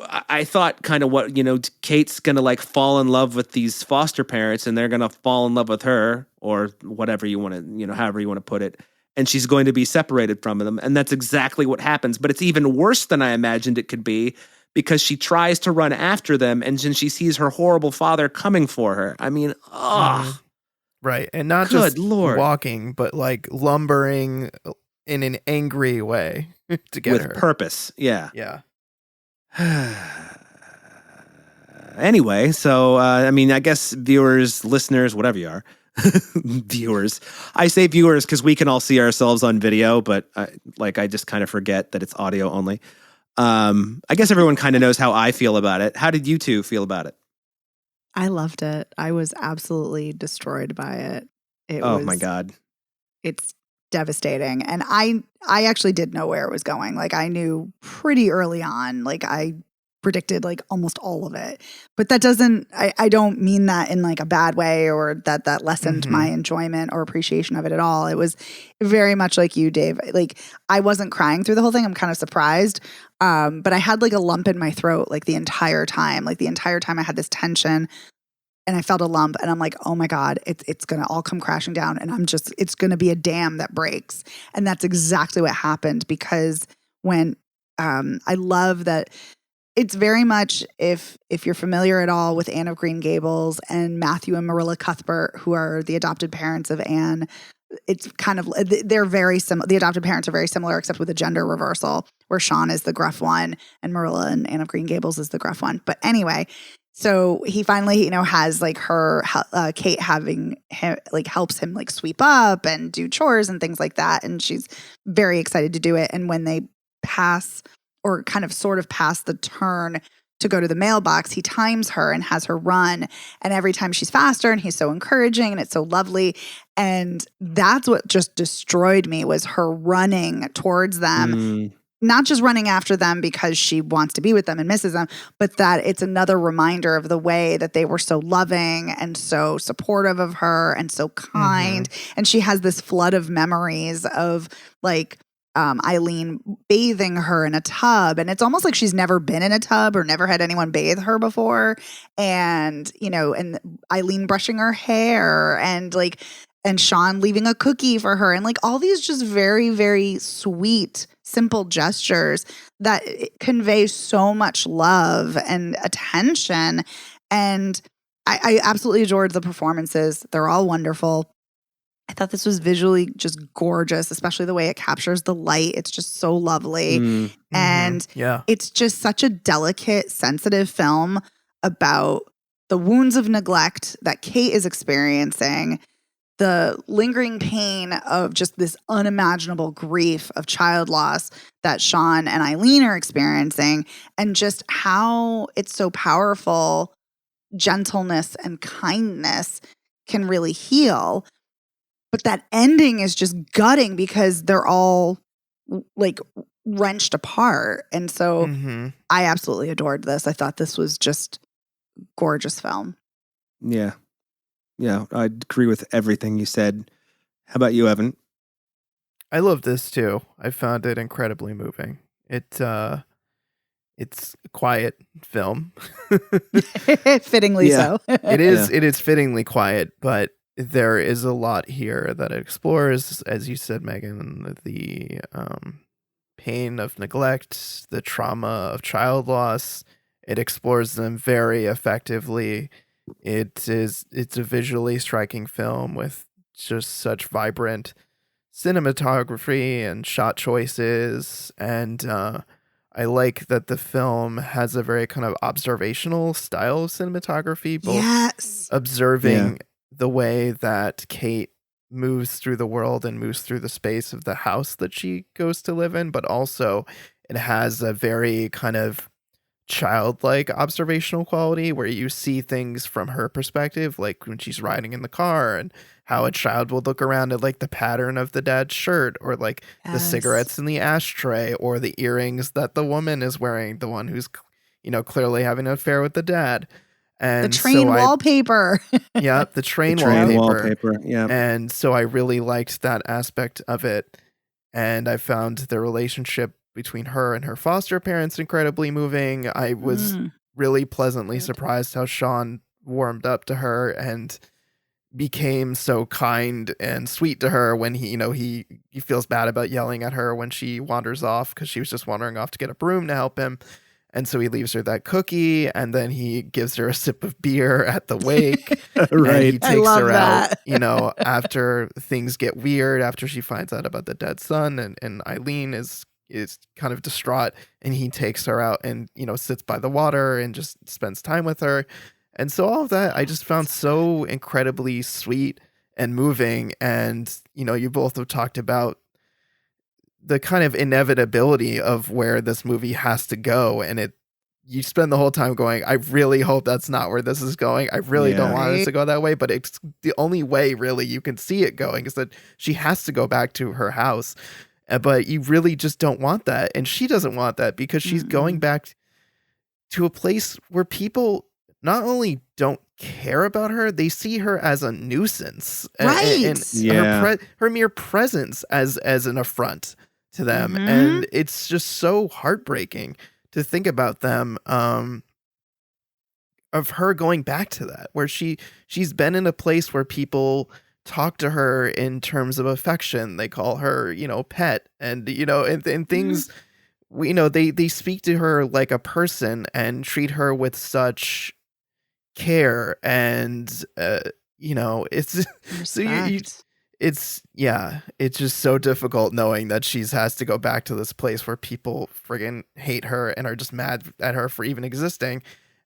I thought kind of what, you know, Kate's going to like fall in love with these foster parents and they're going to fall in love with her or whatever you want to, you know, however you want to put it. And she's going to be separated from them. And that's exactly what happens. But it's even worse than I imagined it could be because she tries to run after them and then she sees her horrible father coming for her. I mean, right. And not Good just Lord. walking, but like lumbering in an angry way to get her. With purpose. Yeah. Yeah. Anyway, so, I mean, I guess viewers, listeners, whatever you are, viewers. I say viewers because we can all see ourselves on video, but I just kind of forget that it's audio only. I guess everyone kind of knows how I feel about it. How did you two feel about it? I loved it. I was absolutely destroyed by it. My God. It's devastating. And I actually did know where it was going. Like I knew pretty early on, like I predicted like almost all of it. But that I don't mean that in like a bad way or that lessened my enjoyment or appreciation of it at all. It was very much like you, Dave. Like I wasn't crying through the whole thing. I'm kind of surprised. But I had like a lump in my throat like the entire time. Like the entire time I had this tension and I felt a lump and I'm like, oh my God, it's going to all come crashing down. And it's going to be a dam that breaks. And that's exactly what happened because when I love that it's very much if you're familiar at all with Anne of Green Gables and Matthew and Marilla Cuthbert, who are the adopted parents of Anne, it's kind of, they're very similar. The adopted parents are very similar, except with a gender reversal where Sean is the gruff one and Marilla and Anne of Green Gables is the gruff one. But anyway, so he finally, you know, has like Kate having him, like helps him like sweep up and do chores and things like that. And she's very excited to do it. And when they pass or kind of sort of pass the turn to go to the mailbox, he times her and has her run. And every time she's faster and he's so encouraging and it's so lovely. And that's what just destroyed me was her running towards them. Not just running after them because she wants to be with them and misses them, but that it's another reminder of the way that they were so loving and so supportive of her and so kind. And she has this flood of memories of like, Eileen bathing her in a tub. And it's almost like she's never been in a tub or never had anyone bathe her before. And, you know, and Eileen brushing her hair and Sean leaving a cookie for her. And like all these just very, very sweet, simple gestures that convey so much love and attention. And I absolutely adored the performances. They're all wonderful. I thought this was visually just gorgeous, especially the way it captures the light. It's just so lovely. And it's just such a delicate, sensitive film about the wounds of neglect that Kate is experiencing the lingering pain of just this unimaginable grief of child loss that Sean and Eileen are experiencing, and just how it's so powerful, gentleness and kindness can really heal. But that ending is just gutting because they're all like wrenched apart. And so I absolutely adored this. I thought this was just gorgeous film. Yeah. Yeah, I agree with everything you said. How about you, Evan? I love this too. I found it incredibly moving. It's a quiet film. Fittingly so. It is fittingly quiet, but there is a lot here that it explores, as you said, Megan, the pain of neglect, the trauma of child loss. It explores them very effectively. It's a visually striking film with just such vibrant cinematography and shot choices, and I like that the film has a very kind of observational style of cinematography, both observing the way that Kate moves through the world and moves through the space of the house that she goes to live in, but also it has a very kind of childlike observational quality where you see things from her perspective, like when she's riding in the car and how a child would look around at like the pattern of the dad's shirt, or like the cigarettes in the ashtray, or the earrings that the woman is wearing, the one who's, you know, clearly having an affair with the dad. And the train wallpaper. Yeah, the train wallpaper. Yeah. And so I really liked that aspect of it. And I found the relationship between her and her foster parents incredibly moving. I was really pleasantly surprised how Sean warmed up to her and became so kind and sweet to her when he feels bad about yelling at her when she wanders off because she was just wandering off to get a broom to help him. And so he leaves her that cookie, and then he gives her a sip of beer at the wake. Right. And he takes her that. out, after things get weird, after she finds out about the dead son, and Eileen is kind of distraught, and he takes her out and, sits by the water and just spends time with her. And so all of that I just found so incredibly sweet and moving. And, you both have talked about the kind of inevitability of where this movie has to go. And you spend the whole time going, I really hope that's not where this is going. I really don't want it to go that way. But it's the only way really you can see it going is that she has to go back to her house. But you really just don't want that. And she doesn't want that because she's going back to a place where people not only don't care about her, they see her as a nuisance. Right. And her mere presence as an affront to them. And it's just so heartbreaking to think about them, of her going back to that, where she's been in a place where people talk to her in terms of affection. They call her, pet, and things, they speak to her like a person and treat her with such care. And, it's, it's just so difficult knowing that she has to go back to this place where people friggin' hate her and are just mad at her for even existing,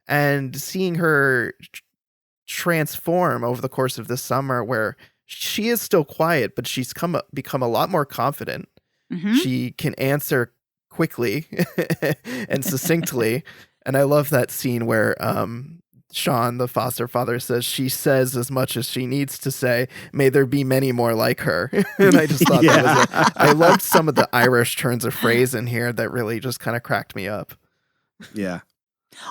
and seeing her transform over the course of this summer, where she is still quiet, but she's become a lot more confident. She can answer quickly and succinctly. And I love that scene where Sean, the foster father, says she says as much as she needs to say. May there be many more like her. And I just thought that was I loved some of the Irish turns of phrase in here that really just kind of cracked me up. Yeah.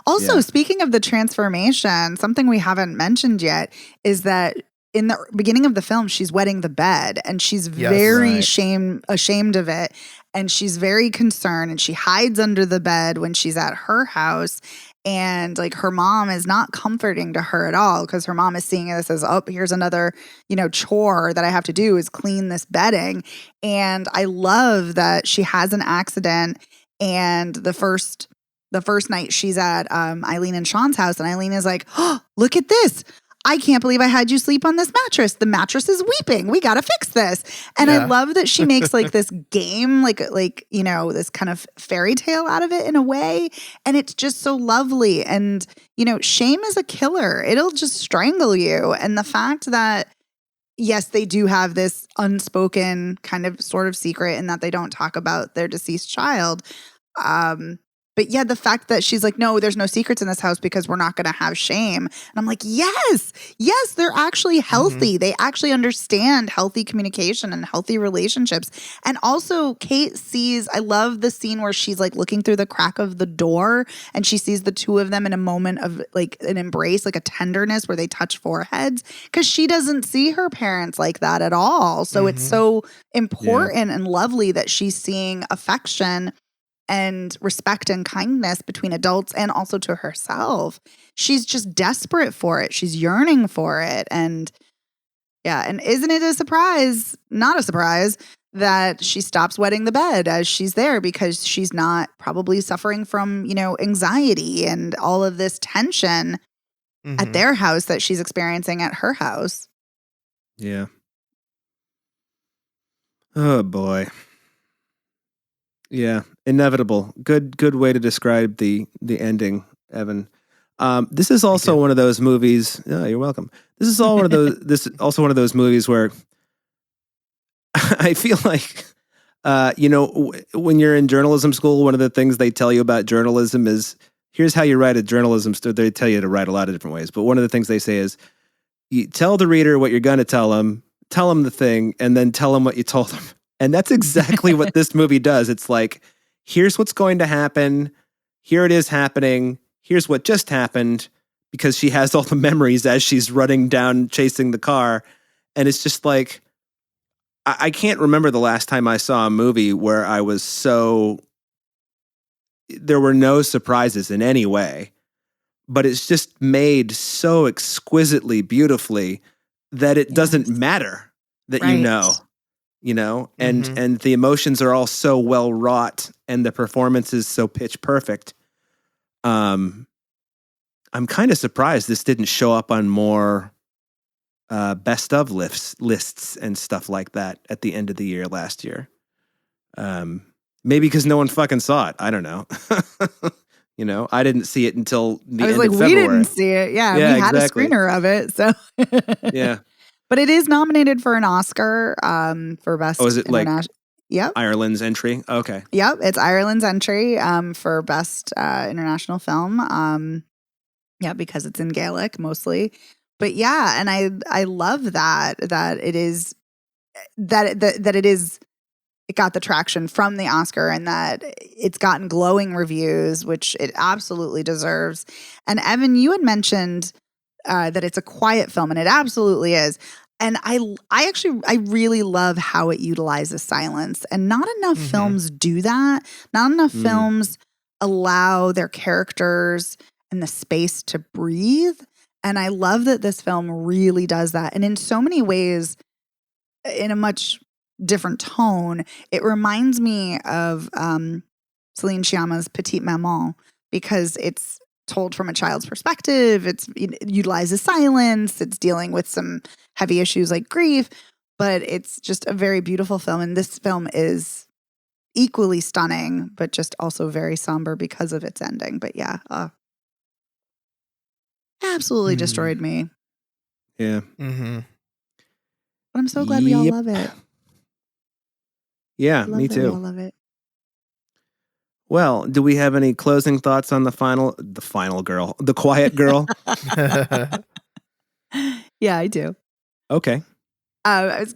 Also, speaking of the transformation, something we haven't mentioned yet is that in the beginning of the film, she's wetting the bed, and she's very ashamed of it. And she's very concerned, and she hides under the bed when she's at her house. And like her mom is not comforting to her at all, because her mom is seeing this as, oh, here's another, chore that I have to do is clean this bedding. And I love that she has an accident, and the first night she's at Eileen and Sean's house, and Eileen is like, oh, look at this. I can't believe I had you sleep on this mattress. The mattress is weeping. We got to fix this. And I love that she makes like this game, like, this kind of fairy tale out of it in a way. And it's just so lovely. And, shame is a killer. It'll just strangle you. And the fact that yes, they do have this unspoken kind of sort of secret in that they don't talk about their deceased child. But yeah, the fact that she's like, no, there's no secrets in this house because we're not going to have shame. And I'm like, yes, they're actually healthy. They actually understand healthy communication and healthy relationships. And also Kate sees, I love the scene where she's like looking through the crack of the door and she sees the two of them in a moment of like an embrace, like a tenderness where they touch foreheads, because she doesn't see her parents like that at all. So it's so important and lovely that she's seeing affection and respect and kindness between adults and also to herself. She's just desperate for it. She's yearning for it. And yeah, and isn't it a surprise, not a surprise, that she stops wetting the bed as she's there because she's not probably suffering from, anxiety and all of this tension at their house that she's experiencing at her house. Yeah. Oh boy. Yeah, inevitable. Good way to describe the ending, Evan. This is also one of those movies. Oh, you're welcome. This is all one of those. This is also one of those movies where I feel like, when you're in journalism school, one of the things they tell you about journalism is here's how you write a journalism story. They tell you to write a lot of different ways, but one of the things they say is you tell the reader what you're going to tell them the thing, and then tell them what you told them. And that's exactly what this movie does. It's like, here's what's going to happen. Here it is happening. Here's what just happened, because she has all the memories as she's running down, chasing the car. And it's just like, I can't remember the last time I saw a movie where I was there were no surprises in any way, but it's just made so exquisitely beautifully that it doesn't matter that and the emotions are all so well wrought and the performance is so pitch perfect. I'm kind of surprised this didn't show up on more best of lists and stuff like that at the end of the year last year. Maybe because no one fucking saw it. I don't know. I didn't see it until the end of February. We didn't see it. Yeah, we had a screener of it. So yeah. But it is nominated for an Oscar for Best Oh, is it like Yep. Ireland's entry? Okay. Yep, it's Ireland's entry for Best International Film. Because it's in Gaelic mostly. But yeah, and I love that it is it got the traction from the Oscar and that it's gotten glowing reviews, which it absolutely deserves. And Evan, you had mentioned that it's a quiet film, and it absolutely is. And I really love how it utilizes silence, and not enough films do that. Not enough films allow their characters and the space to breathe. And I love that this film really does that. And in so many ways, in a much different tone, it reminds me of Celine Sciamma's Petite Maman, because it's told from a child's perspective. It utilizes silence. It's dealing with some heavy issues like grief, but it's just a very beautiful film. And this film is equally stunning, but just also very somber because of its ending. But yeah, absolutely destroyed me. Yeah. But I'm so glad we all love it. Yeah, me too. We all love it. Well, do we have any closing thoughts on the quiet girl? Yeah, I do. Okay.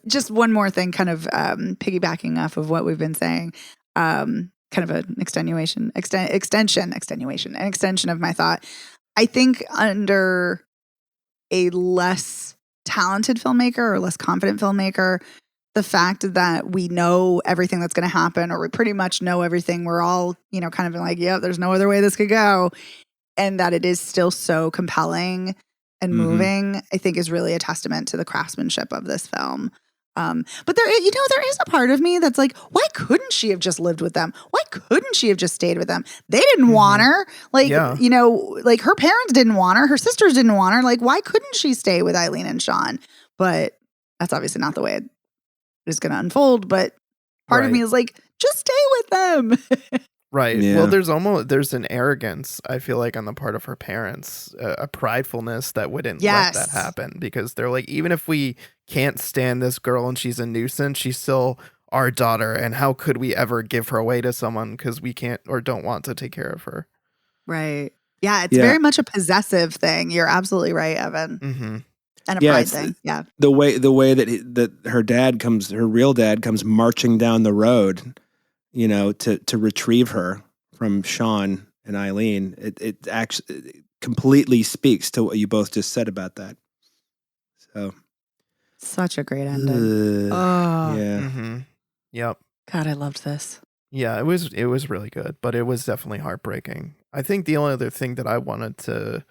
Just one more thing, kind of piggybacking off of what we've been saying, kind of an extension of my thought. I think under a less talented filmmaker or less confident filmmaker, the fact that we know everything that's going to happen, or we pretty much know everything, we're all, kind of like, yeah, there's no other way this could go. And that it is still so compelling and moving, I think is really a testament to the craftsmanship of this film. But there is a part of me that's like, why couldn't she have just lived with them? Why couldn't she have just stayed with them? They didn't want her. Like, like her parents didn't want her. Her sisters didn't want her. Like, why couldn't she stay with Eileen and Sean? But that's obviously not the way it is going to unfold. But part of me is like, just stay with them. Right. Yeah. Well, there's an arrogance, I feel like, on the part of her parents, a pridefulness that wouldn't let that happen, because they're like, even if we can't stand this girl and she's a nuisance, she's still our daughter, and how could we ever give her away to someone because we can't or don't want to take care of her? Right. Yeah, it's very much a possessive thing. You're absolutely right, Evan. Mm-hmm. And a pride thing. Yeah. The way that her real dad comes marching down the road, to retrieve her from Sean and Eileen. It actually completely speaks to what you both just said about that. So such a great ending. Yeah. Mm-hmm. Yep. God, I loved this. Yeah, it was really good, but it was definitely heartbreaking. I think the only other thing that I wanted to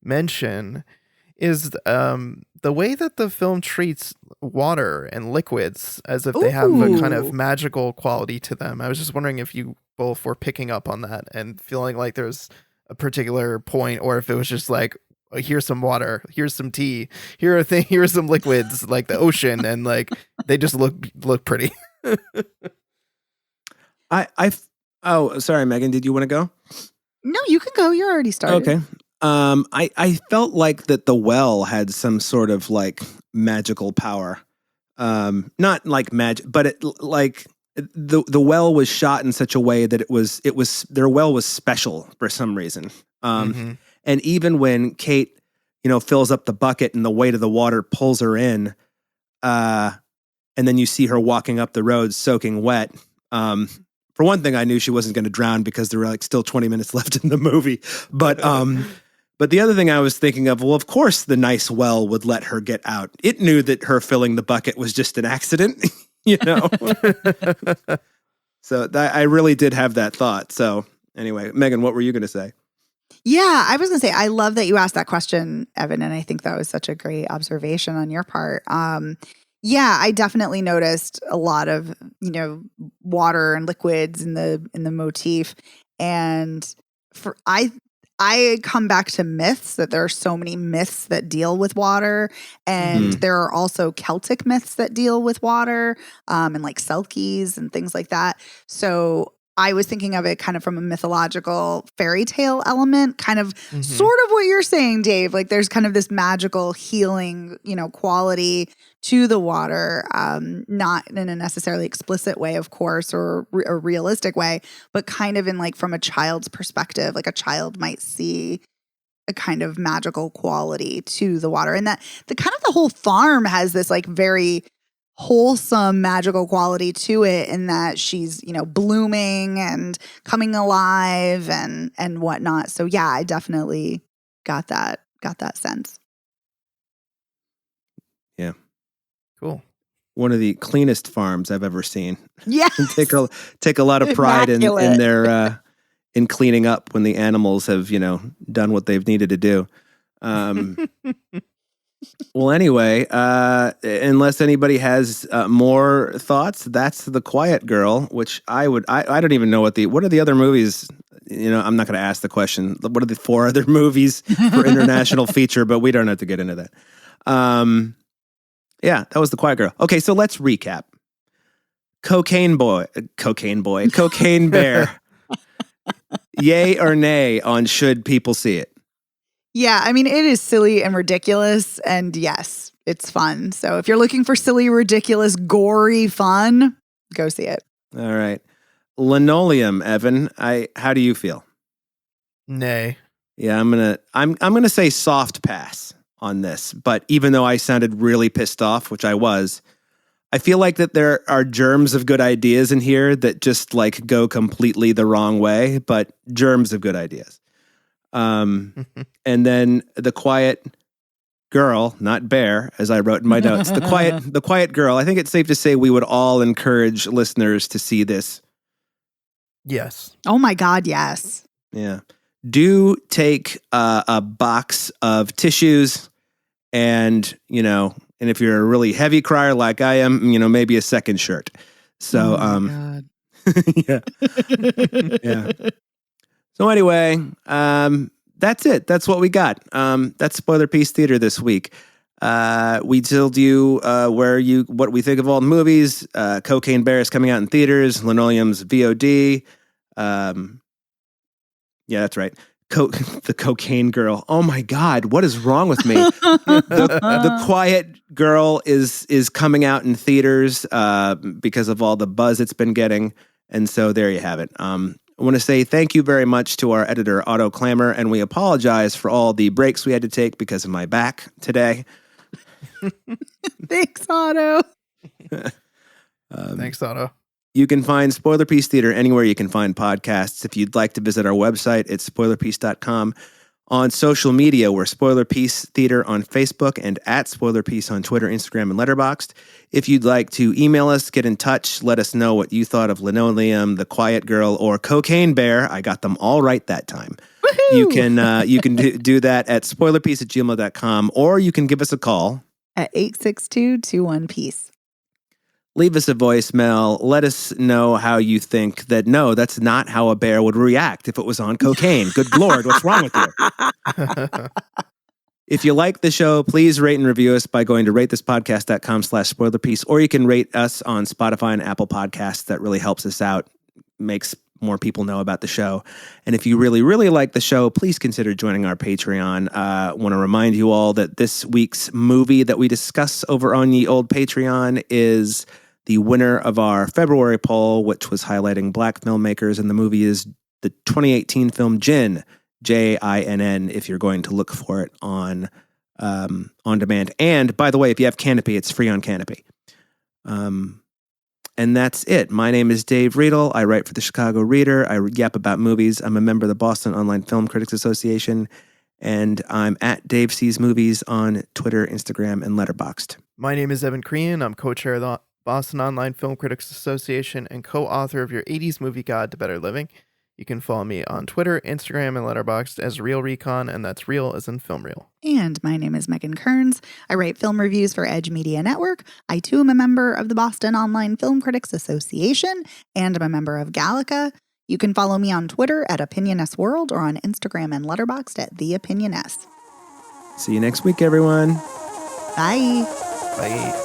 mention is the way that the film treats water and liquids as if they have a kind of magical quality to them. I was just wondering if you both were picking up on that and feeling like there's a particular point, or if it was just like, here's some water, here's some tea, here's some liquids like the ocean, and like they just look pretty. Oh, sorry, Megan, did you want to go? No, you can go. You're already started. Okay. I felt like that the well had some sort of like magical power. Not like magic, but it like the well was shot in such a way that it was their well was special for some reason. And even when Kate, fills up the bucket and the weight of the water pulls her in, and then you see her walking up the road soaking wet. For one thing, I knew she wasn't going to drown because there were like still 20 minutes left in the movie. But the other thing I was thinking of, well, of course the nice well would let her get out. It knew that her filling the bucket was just an accident, So I really did have that thought. So anyway, Megan, what were you going to say? Yeah, I was going to say, I love that you asked that question, Evan, and I think that was such a great observation on your part. Yeah, I definitely noticed a lot of, water and liquids in the motif. And I come back to myths, that there are so many myths that deal with water, and there are also Celtic myths that deal with water, and like Selkies and things like that. So I was thinking of it kind of from a mythological fairy tale element, kind of sort of what you're saying, Dave. Like there's kind of this magical healing, quality to the water, not in a necessarily explicit way, of course, or a realistic way, but kind of in like from a child's perspective, like a child might see a kind of magical quality to the water. And that the kind of the whole farm has this like very wholesome magical quality to it, in that she's blooming and coming alive and whatnot. So yeah, I definitely got that sense. Yeah, cool. One of the cleanest farms I've ever seen. Yeah, take a lot of pride in their in cleaning up when the animals have done what they've needed to do. Well, anyway, unless anybody has more thoughts, that's The Quiet Girl, which I don't even know what are the other movies. I'm not going to ask the question. What are the 4 other movies for international feature? But we don't have to get into that. Yeah, that was The Quiet Girl. Okay, so let's recap. Cocaine Bear. Yay or nay on should people see it? Yeah, I mean, it is silly and ridiculous, and yes, it's fun. So if you're looking for silly, ridiculous, gory fun, go see it. All right. Linoleum, Evan, how do you feel? Nay. Yeah, I'm gonna say soft pass on this, but even though I sounded really pissed off, which I was, I feel like that there are germs of good ideas in here that just like go completely the wrong way, but germs of good ideas. And then The Quiet Girl, not bear, as I wrote in my notes. The Quiet Girl. I think it's safe to say we would all encourage listeners to see this. Yes. Oh my God, yes. Yeah. Do take a box of tissues, and and if you're a really heavy crier like I am, maybe a second shirt. So, God. yeah, yeah. So anyway, that's it. That's what we got. That's Spoiler Piece Theater this week. We told you what we think of all the movies. Cocaine Bear is coming out in theaters. Linoleum's VOD. Yeah, that's right. The cocaine girl. Oh my God, what is wrong with me? The Quiet Girl is coming out in theaters because of all the buzz it's been getting. And so there you have it. I want to say thank you very much to our editor, Otto Clammer, and we apologize for all the breaks we had to take because of my back today. Thanks, Otto. Thanks, Otto. You can find Spoiler Piece Theater anywhere you can find podcasts. If you'd like to visit our website, it's spoilerpiece.com. On social media, we're Spoiler Piece Theater on Facebook and at Spoiler Piece on Twitter, Instagram, and Letterboxd. If you'd like to email us, get in touch, let us know what you thought of Linoleum, The Quiet Girl, or Cocaine Bear. I got them all right that time. Woohoo! You can do that at spoilerpiece@gmail.com, or you can give us a call at 862-21-PEACE. Leave us a voicemail. Let us know how you think that, no, that's not how a bear would react if it was on cocaine. Good Lord, what's wrong with you? If you like the show, please rate and review us by going to ratethispodcast.com/spoilerpiece, or you can rate us on Spotify and Apple Podcasts. That really helps us out, makes more people know about the show. And if you really, really like the show, please consider joining our Patreon. I want to remind you all that this week's movie that we discuss over on the old Patreon is the winner of our February poll, which was highlighting Black filmmakers, and the movie is the 2018 film Jinn, Jinn, if you're going to look for it on demand. And by the way, if you have Canopy, it's free on Canopy. And that's it. My name is Dave Riedel. I write for the Chicago Reader. I yap about movies. I'm a member of the Boston Online Film Critics Association, and I'm at Dave Sees Movies on Twitter, Instagram, and Letterboxd. My name is Evan Crean. I'm co-chair of the Boston Online Film Critics Association and co-author of your 80s Movie Guide to Better Living. You can follow me on Twitter, Instagram, and Letterboxd as Real Recon, and that's real as in film reel. And my name is Megan Kearns. I write film reviews for Edge Media Network. I, too, am a member of the Boston Online Film Critics Association, and I'm a member of Gallica. You can follow me on Twitter at OpinionSWorld or on Instagram and Letterboxd at TheOpinionS. See you next week, everyone. Bye. Bye.